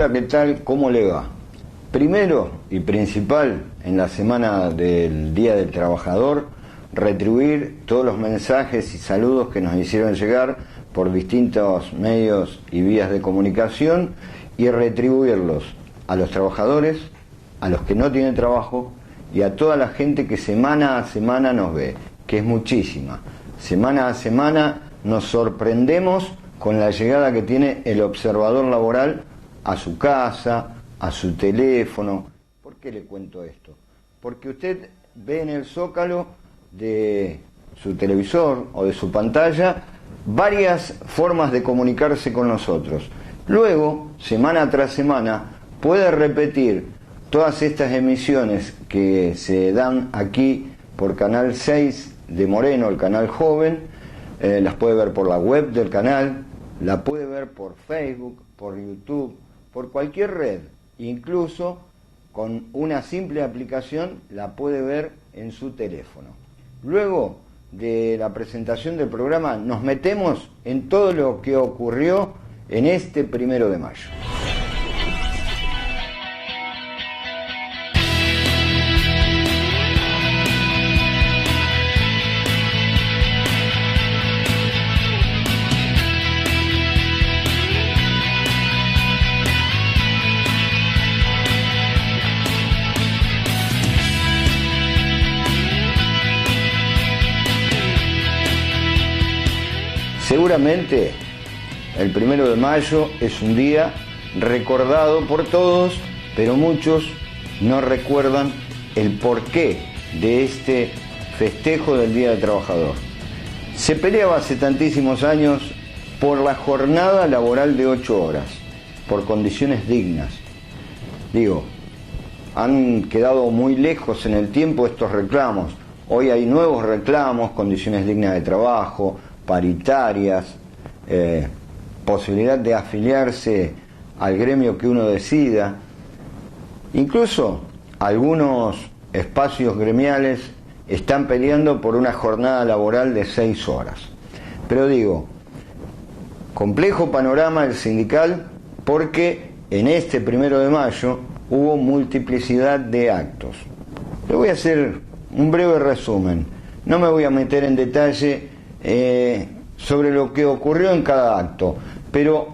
Hola, ¿qué tal? ¿Cómo le va? Primero y principal, en la semana del Día del Trabajador, retribuir todos los mensajes y saludos que nos hicieron llegar por distintos medios y vías de comunicación y retribuirlos a los trabajadores, a los que no tienen trabajo y a toda la gente que semana a semana nos ve, que es muchísima. Semana a semana nos sorprendemos con la llegada que tiene el observador laboral a su casa, a su teléfono. ¿Por qué le cuento esto? Porque usted ve en el zócalo de su televisor o de su pantalla varias formas de comunicarse con nosotros. Luego, semana tras semana, puede repetir todas estas emisiones que se dan aquí por Canal 6 de Moreno, el canal joven. Las puede ver por la web del canal, la puede ver por Facebook, por YouTube, por cualquier red. Incluso con una simple aplicación la puede ver en su teléfono. Luego de la presentación del programa nos metemos en todo lo que ocurrió en este 1 de mayo. Seguramente el 1 de mayo es un día recordado por todos, pero muchos no recuerdan el porqué de este festejo del Día del Trabajador. Se peleaba hace tantísimos años por la jornada laboral de 8 horas, por condiciones dignas. Han quedado muy lejos en el tiempo estos reclamos. Hoy hay nuevos reclamos, condiciones dignas de trabajo, paritarias, posibilidad de afiliarse al gremio que uno decida. Incluso algunos espacios gremiales están peleando por una jornada laboral de 6 horas. Pero complejo panorama el sindical, porque en este 1 de mayo hubo multiplicidad de actos. Le voy a hacer un breve resumen, no me voy a meter en detalle sobre lo que ocurrió en cada acto, pero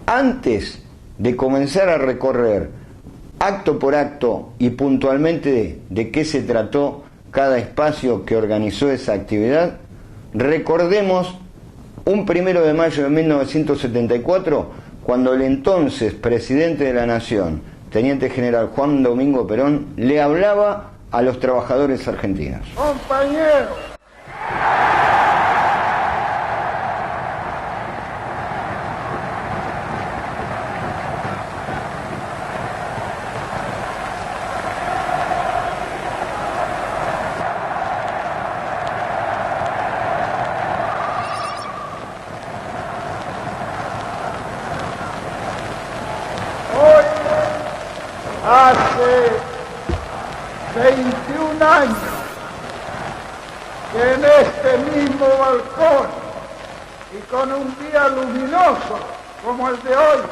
antes de comenzar a recorrer acto por acto y puntualmente de qué se trató cada espacio que organizó esa actividad, recordemos un 1 de mayo de 1974, cuando el entonces presidente de la Nación, teniente general Juan Domingo Perón, le hablaba a los trabajadores argentinos. Compañeros, hace 21 años que en este mismo balcón y con un día luminoso como el de hoy,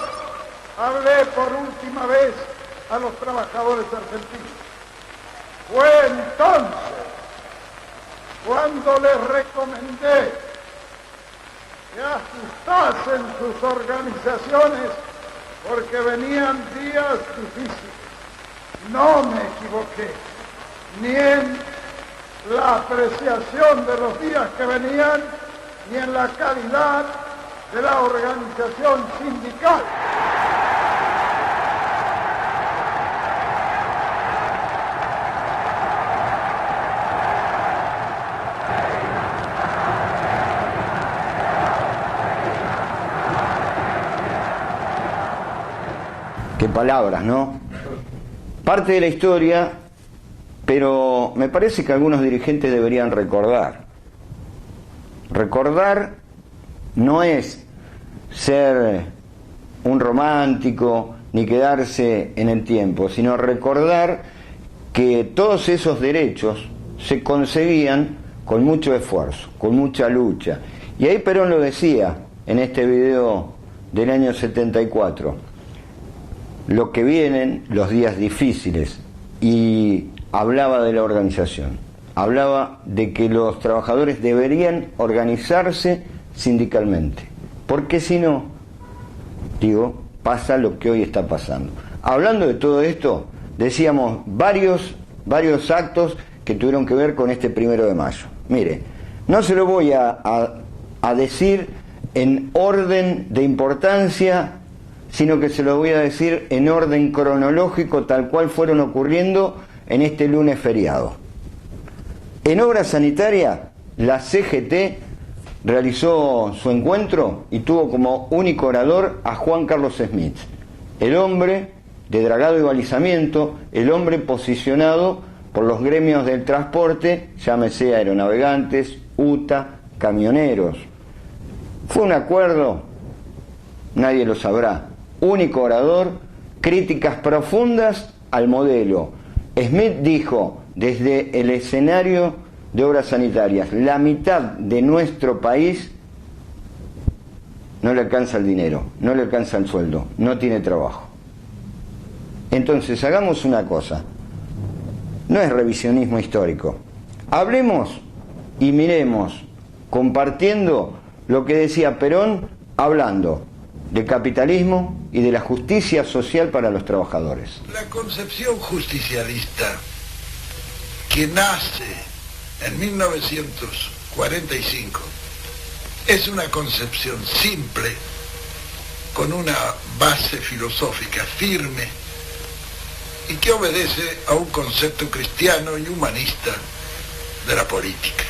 hablé por última vez a los trabajadores argentinos. Fue entonces cuando les recomendé que ajustasen sus organizaciones porque venían días difíciles. No me equivoqué, ni en la apreciación de los días que venían, ni en la calidad de la organización sindical. Qué palabras, ¿no? Parte de la historia, pero me parece que algunos dirigentes deberían recordar. Recordar no es ser un romántico ni quedarse en el tiempo, sino recordar que todos esos derechos se conseguían con mucho esfuerzo, con mucha lucha. Y ahí Perón lo decía en este video del año 74. lo que vienen, los días difíciles, y hablaba de la organización. Hablaba de que los trabajadores deberían organizarse sindicalmente, porque si no, digo, pasa lo que hoy está pasando. Hablando de todo esto, decíamos varios actos que tuvieron que ver con este 1 de mayo. Mire, no se lo voy a decir en orden de importancia, sino que se lo voy a decir en orden cronológico, tal cual fueron ocurriendo en este lunes feriado. En obra sanitaria, la CGT realizó su encuentro y tuvo como único orador a Juan Carlos Smith, el hombre de dragado y balizamiento, el hombre posicionado por los gremios del transporte, llámese aeronavegantes, UTA, camioneros. Fue un acuerdo, nadie lo sabrá, único orador, críticas profundas al modelo. Smith dijo, desde el escenario de obras sanitarias, la mitad de nuestro país no le alcanza el dinero, no le alcanza el sueldo, no tiene trabajo. Entonces, hagamos una cosa, no es revisionismo histórico, hablemos y miremos, compartiendo lo que decía Perón, hablando del capitalismo y de la justicia social para los trabajadores. La concepción justicialista que nace en 1945 es una concepción simple, con una base filosófica firme y que obedece a un concepto cristiano y humanista de la política.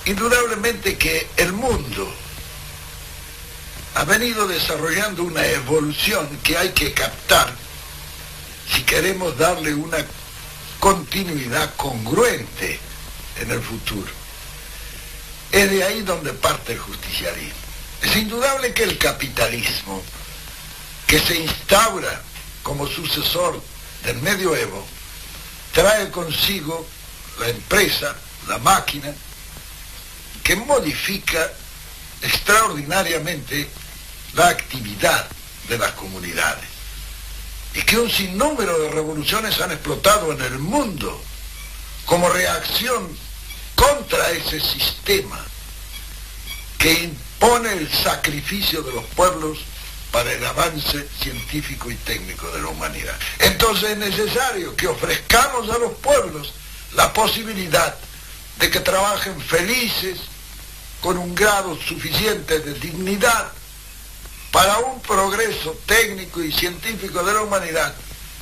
Indudablemente que el mundo ha venido desarrollando una evolución que hay que captar si queremos darle una continuidad congruente en el futuro. Es de ahí donde parte el justicialismo. Es indudable que el capitalismo, que se instaura como sucesor del medioevo, trae consigo la empresa, la máquina, que modifica extraordinariamente la actividad de las comunidades, y que un sinnúmero de revoluciones han explotado en el mundo como reacción contra ese sistema que impone el sacrificio de los pueblos para el avance científico y técnico de la humanidad. Entonces es necesario que ofrezcamos a los pueblos la posibilidad de que trabajen felices, con un grado suficiente de dignidad, para un progreso técnico y científico de la humanidad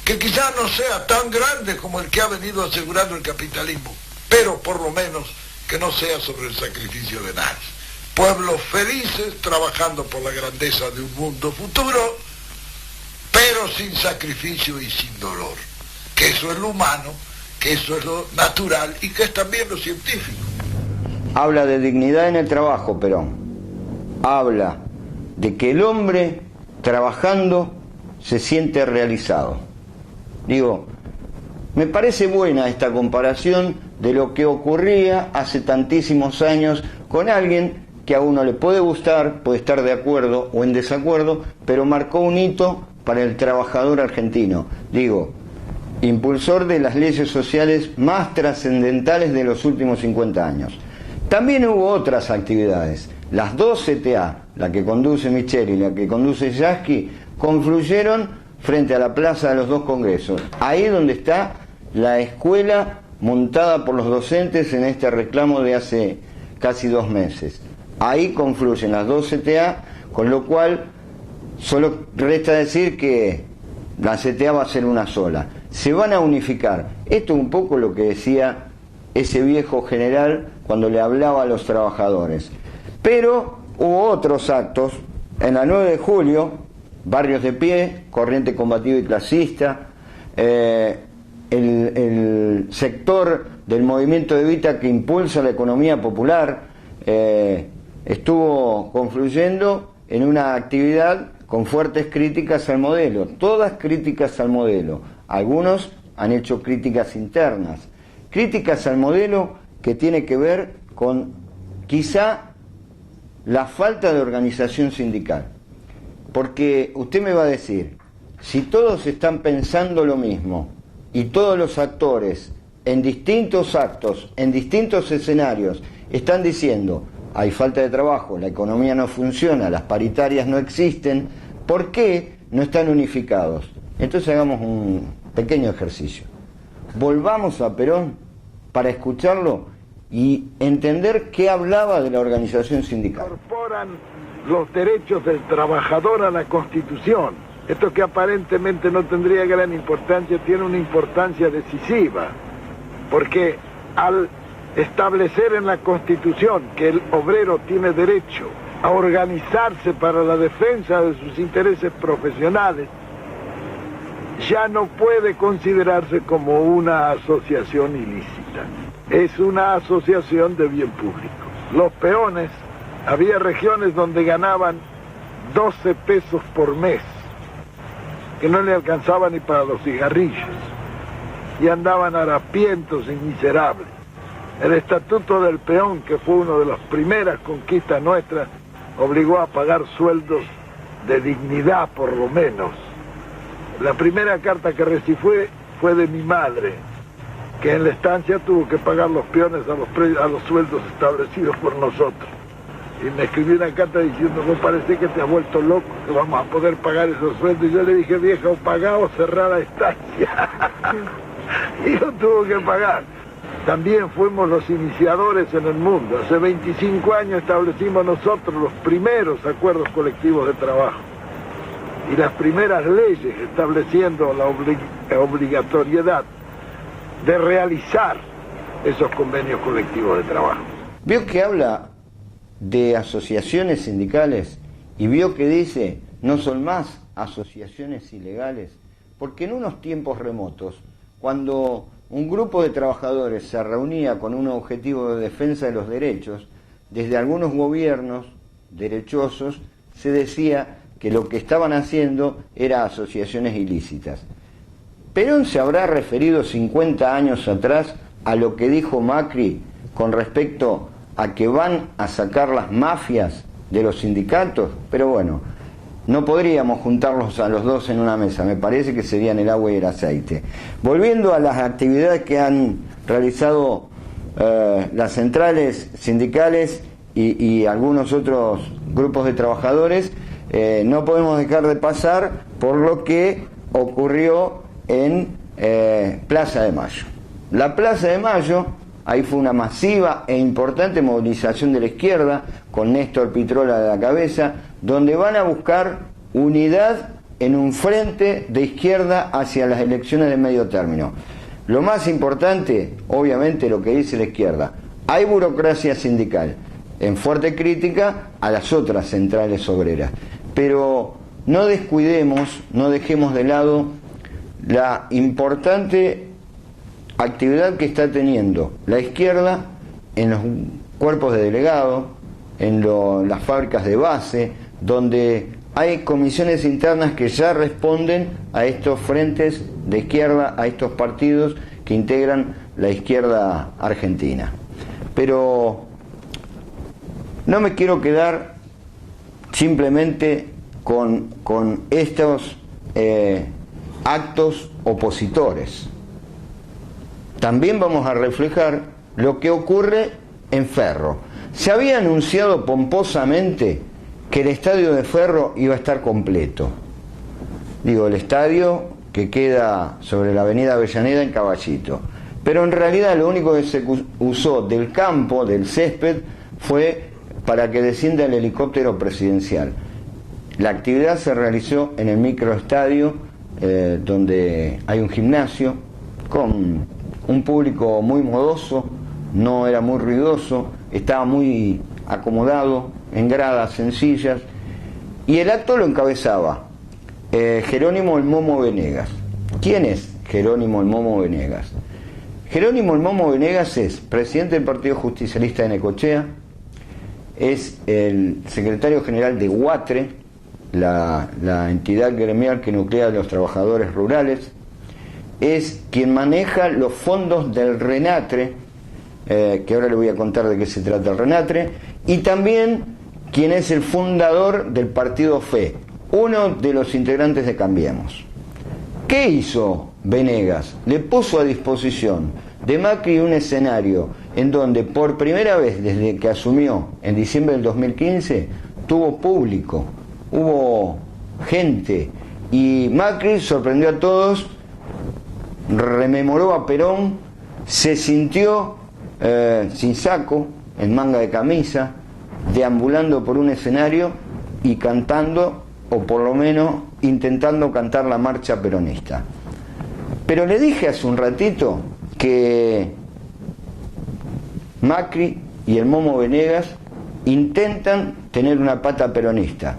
que quizás no sea tan grande como el que ha venido asegurando el capitalismo, pero por lo menos que no sea sobre el sacrificio de nadie. Pueblos felices trabajando por la grandeza de un mundo futuro, pero sin sacrificio y sin dolor, que eso es lo humano, que eso es lo natural y que es también lo científico. Habla de dignidad en el trabajo, Perón. Habla de que el hombre trabajando se siente realizado. Digo, me parece buena esta comparación de lo que ocurría hace tantísimos años con alguien que a uno le puede gustar, puede estar de acuerdo o en desacuerdo, pero marcó un hito para el trabajador argentino. Digo, impulsor de las leyes sociales más trascendentales de los últimos 50 años. También hubo otras actividades. Las dos CTA, la que conduce Michel y la que conduce Yasky, confluyeron frente a la plaza de los dos congresos. Ahí donde está la escuela montada por los docentes en este reclamo de hace casi 2 meses. Ahí confluyen las dos CTA, con lo cual solo resta decir que la CTA va a ser una sola. Se van a unificar. Esto es un poco lo que decía ese viejo general cuando le hablaba a los trabajadores. Pero hubo otros actos. En la 9 de julio, Barrios de Pie, Corriente Combativa y Clasista, el sector del movimiento de Evita que impulsa la economía popular, estuvo confluyendo en una actividad con fuertes críticas al modelo, todas críticas al modelo. Algunos han hecho críticas internas, críticas al modelo que tiene que ver con quizá la falta de organización sindical. Porque usted me va a decir, si todos están pensando lo mismo y todos los actores en distintos actos, en distintos escenarios, están diciendo hay falta de trabajo, la economía no funciona, las paritarias no existen, ¿por qué no están unificados? Entonces hagamos un pequeño ejercicio. Volvamos a Perón para escucharlo y entender qué hablaba de la organización sindical. Incorporan los derechos del trabajador a la Constitución. Esto que aparentemente no tendría gran importancia, tiene una importancia decisiva, porque al establecer en la Constitución que el obrero tiene derecho a organizarse para la defensa de sus intereses profesionales, ya no puede considerarse como una asociación ilícita. Es una asociación de bien público. Los peones, había regiones donde ganaban 12 pesos por mes, que no le alcanzaban ni para los cigarrillos, y andaban harapientos y miserables. El Estatuto del Peón, que fue una de las primeras conquistas nuestras, obligó a pagar sueldos de dignidad, por lo menos. La primera carta que recibí fue de mi madre, que en la estancia tuvo que pagar los peones a los sueldos establecidos por nosotros. Y me escribió una carta diciendo, no parece que te has vuelto loco, que vamos a poder pagar esos sueldos. Y yo le dije, vieja, o pagá o cerrá la estancia. Y yo tuve que pagar. También fuimos los iniciadores en el mundo. Hace 25 años establecimos nosotros los primeros acuerdos colectivos de trabajo y las primeras leyes estableciendo la obligatoriedad de realizar esos convenios colectivos de trabajo. Vio que habla de asociaciones sindicales y vio que dice no son más asociaciones ilegales, porque en unos tiempos remotos, cuando un grupo de trabajadores se reunía con un objetivo de defensa de los derechos, desde algunos gobiernos derechosos se decía que lo que estaban haciendo era asociaciones ilícitas. Perón se habrá referido 50 años atrás a lo que dijo Macri con respecto a que van a sacar las mafias de los sindicatos, pero bueno, no podríamos juntarlos a los dos en una mesa, me parece que serían el agua y el aceite. Volviendo a las actividades que han realizado las centrales sindicales y algunos otros grupos de trabajadores, no podemos dejar de pasar por lo que ocurrió en Plaza de Mayo. La Plaza de Mayo, ahí fue una masiva e importante movilización de la izquierda, con Néstor Pitrola de la cabeza, donde van a buscar unidad en un frente de izquierda hacia las elecciones de medio término. Lo más importante, obviamente, lo que dice la izquierda, hay burocracia sindical, en fuerte crítica a las otras centrales obreras. Pero no descuidemos, no dejemos de lado la importante actividad que está teniendo la izquierda en los cuerpos de delegados, en las fábricas de base, donde hay comisiones internas que ya responden a estos frentes de izquierda, a estos partidos que integran la izquierda argentina. Pero no me quiero quedar simplemente con estos actos opositores. También vamos a reflejar lo que ocurre en Ferro. Se había anunciado pomposamente que el estadio de Ferro iba a estar completo. Digo, el estadio que queda sobre la avenida Avellaneda en Caballito. Pero en realidad lo único que se usó del campo, del césped, fue para que descienda el helicóptero presidencial. La actividad se realizó en el microestadio, donde hay un gimnasio, con un público muy modoso, no era muy ruidoso, estaba muy acomodado, en gradas sencillas, y el acto lo encabezaba Jerónimo el Momo Venegas. ¿Quién es Jerónimo el Momo Venegas? Jerónimo el Momo Venegas es presidente del Partido Justicialista de Necochea, es el secretario general de UATRE, la entidad gremial que nuclea a los trabajadores rurales, es quien maneja los fondos del RENATRE, que ahora le voy a contar de qué se trata el RENATRE, y también quien es el fundador del partido FE, uno de los integrantes de Cambiemos. ¿Qué hizo Venegas? Le puso a disposición de Macri un escenario en donde por primera vez desde que asumió en diciembre del 2015 tuvo público, hubo gente, y Macri sorprendió a todos, rememoró a Perón, se sintió sin saco, en manga de camisa, deambulando por un escenario y cantando, o por lo menos intentando cantar la marcha peronista. Pero le dije hace un ratito que Macri y el Momo Venegas intentan tener una pata peronista.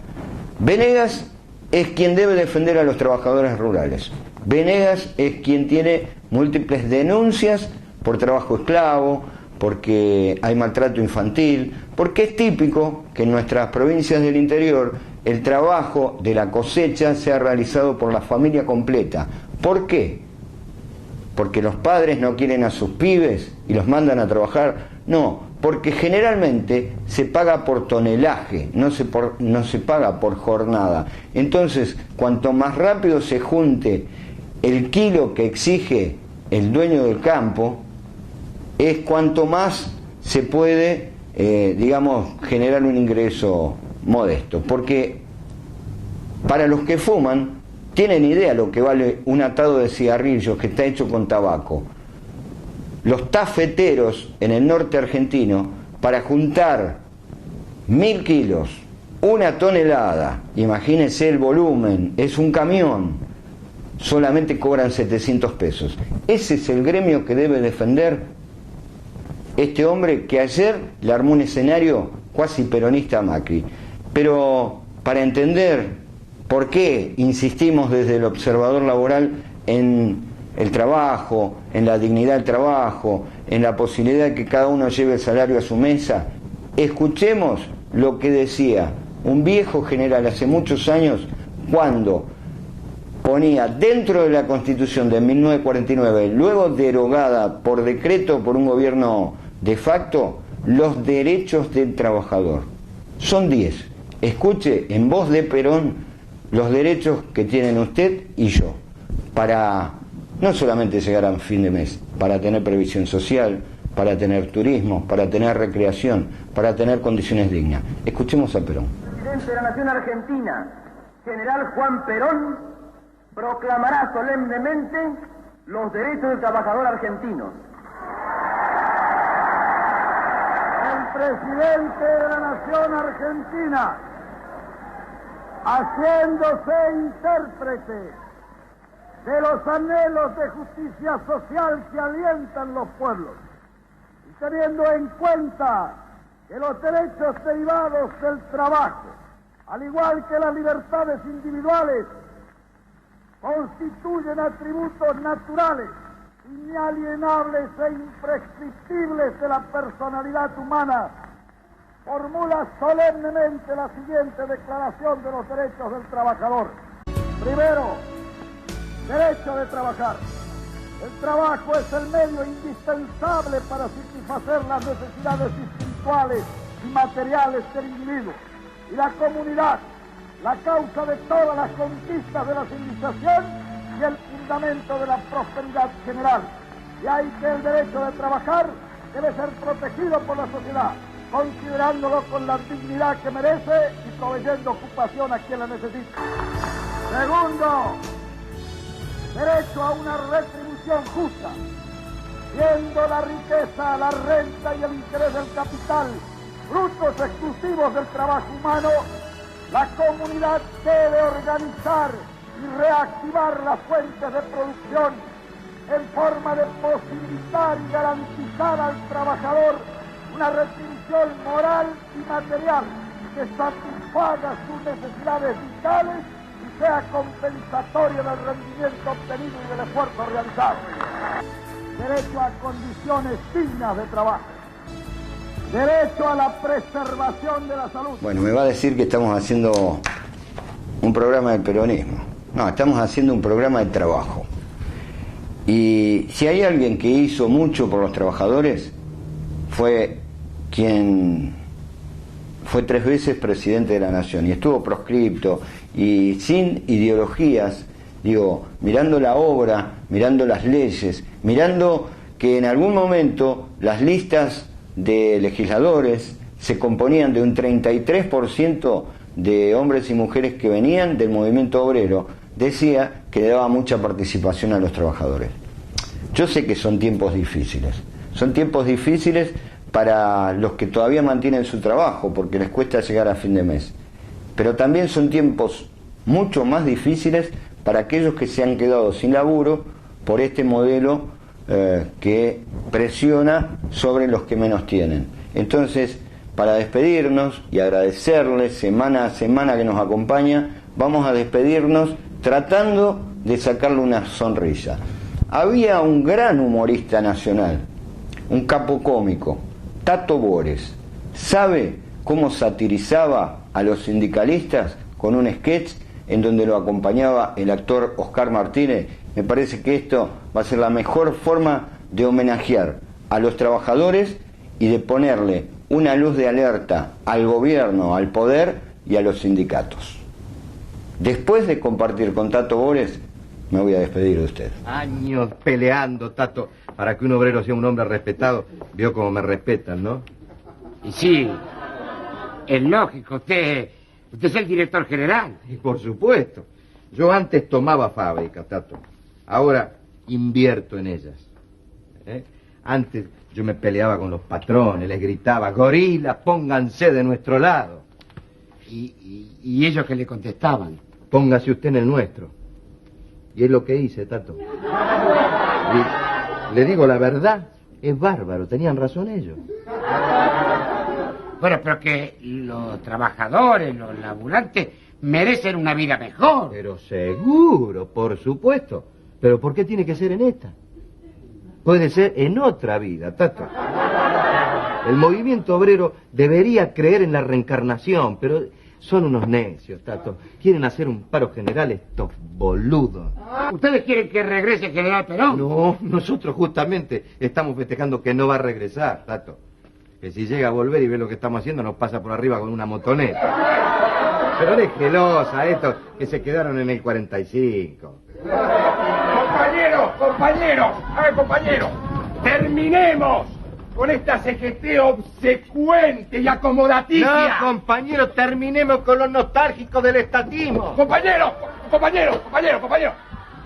Venegas es quien debe defender a los trabajadores rurales. Venegas es quien tiene múltiples denuncias por trabajo esclavo, porque hay maltrato infantil, porque es típico que en nuestras provincias del interior el trabajo de la cosecha sea realizado por la familia completa. ¿Por qué? ¿Porque los padres no quieren a sus pibes y los mandan a trabajar? No, porque generalmente se paga por tonelaje, no se paga por jornada. Entonces, cuanto más rápido se junte el kilo que exige el dueño del campo, es cuanto más se puede, generar un ingreso modesto. Porque para los que fuman, tienen idea lo que vale un atado de cigarrillos que está hecho con tabaco. Los tafeteros en el norte argentino, para juntar 1000 kilos, 1 tonelada, imagínense el volumen, es un camión, solamente cobran 700 pesos. Ese es el gremio que debe defender este hombre que ayer le armó un escenario cuasi peronista a Macri. Pero para entender por qué insistimos desde el observador laboral en el trabajo, en la dignidad del trabajo, en la posibilidad de que cada uno lleve el salario a su mesa, escuchemos lo que decía un viejo general hace muchos años cuando ponía dentro de la Constitución de 1949, luego derogada por decreto por un gobierno de facto, los derechos del trabajador. Son 10. Escuche en voz de Perón los derechos que tienen usted y yo, para no solamente llegar a fin de mes, para tener previsión social, para tener turismo, para tener recreación, para tener condiciones dignas. Escuchemos a Perón. El presidente de la Nación Argentina, general Juan Perón, proclamará solemnemente los derechos del trabajador argentino. El presidente de la Nación Argentina, haciéndose intérprete de los anhelos de justicia social que alientan los pueblos, y teniendo en cuenta que los derechos derivados del trabajo, al igual que las libertades individuales, constituyen atributos naturales, inalienables e imprescriptibles de la personalidad humana, formula solemnemente la siguiente declaración de los derechos del trabajador. Primero, derecho de trabajar. El trabajo es el medio indispensable para satisfacer las necesidades espirituales y materiales del individuo y la comunidad, la causa de todas las conquistas de la civilización y el fundamento de la prosperidad general. Y hay que el derecho de trabajar debe ser protegido por la sociedad, considerándolo con la dignidad que merece y proveyendo ocupación a quien la necesita. Segundo, derecho a una retribución justa, siendo la riqueza, la renta y el interés del capital frutos exclusivos del trabajo humano. La comunidad debe organizar y reactivar las fuentes de producción en forma de posibilitar y garantizar al trabajador una retribución moral y material que satisfaga sus necesidades vitales y sea compensatoria del rendimiento obtenido y del esfuerzo realizado. Derecho a condiciones dignas de trabajo. Derecho a la preservación de la salud. Bueno, me va a decir que estamos haciendo un programa de peronismo. No, estamos haciendo un programa de trabajo. Y si hay alguien que hizo mucho por los trabajadores, fue quien fue 3 veces presidente de la Nación y estuvo proscripto y sin ideologías Digo, mirando la obra, mirando las leyes, mirando que en algún momento las listas de legisladores se componían de un 33% de hombres y mujeres que venían del movimiento obrero, decía que le daba mucha participación a los trabajadores. Yo sé que son tiempos difíciles para los que todavía mantienen su trabajo porque les cuesta llegar a fin de mes, pero también son tiempos mucho más difíciles para aquellos que se han quedado sin laburo por este modelo que presiona sobre los que menos tienen. Entonces, para despedirnos y agradecerles semana a semana que nos acompaña, vamos a despedirnos tratando de sacarle una sonrisa. Había un gran humorista nacional, un capo cómico, Tato Bores. ¿Sabe cómo satirizaba a los sindicalistas con un sketch en donde lo acompañaba el actor Oscar Martínez? Me parece que esto va a ser la mejor forma de homenajear a los trabajadores y de ponerle una luz de alerta al gobierno, al poder y a los sindicatos. Después de compartir con Tato Bores, me voy a despedir de usted. Años peleando, Tato, para que un obrero sea un hombre respetado. Vio cómo me respetan, ¿no? Y sí, es lógico, usted es el director general. Y por supuesto. Yo antes tomaba fábricas, Tato. Ahora invierto en ellas. Antes yo me peleaba con los patrones, les gritaba, gorilas, pónganse de nuestro lado. ¿Y ellos que le contestaban? Póngase usted en el nuestro. Y es lo que hice, Tato. Le digo la verdad, es bárbaro, tenían razón ellos. Bueno, pero que los trabajadores, los laburantes, merecen una vida mejor. Pero seguro, por supuesto. Pero ¿por qué tiene que ser en esta? Puede ser en otra vida, Tato. El movimiento obrero debería creer en la reencarnación, pero son unos necios, Tato. Quieren hacer un paro general estos boludos. ¿Ustedes quieren que regrese el general Perón? No, nosotros justamente estamos festejando que no va a regresar, Tato. Que si llega a volver y ve lo que estamos haciendo, nos pasa por arriba con una motoneta. Pero déjelos a estos que se quedaron en el 45. Compañeros, terminemos con esta CGT obsecuente y acomodaticia. No, compañeros, terminemos con los nostálgicos del estatismo. Compañeros,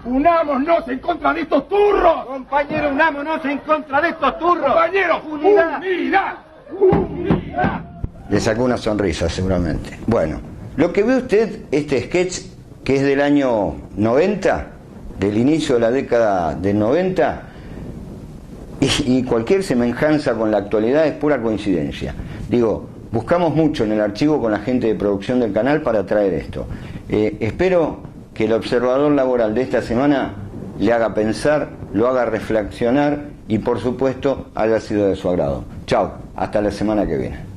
unámonos en contra de estos turros. Compañeros, unámonos en contra de estos turros. Compañeros, unidad. Le sacó una sonrisa seguramente. Bueno, lo que ve usted, este sketch que es del año 90, del inicio de la década del 90, y cualquier semejanza con la actualidad es pura coincidencia. Digo, buscamos mucho en el archivo con la gente de producción del canal para traer esto. Espero que el observador laboral de esta semana le haga pensar, lo haga reflexionar y por supuesto haya sido de su agrado. Chao, hasta la semana que viene.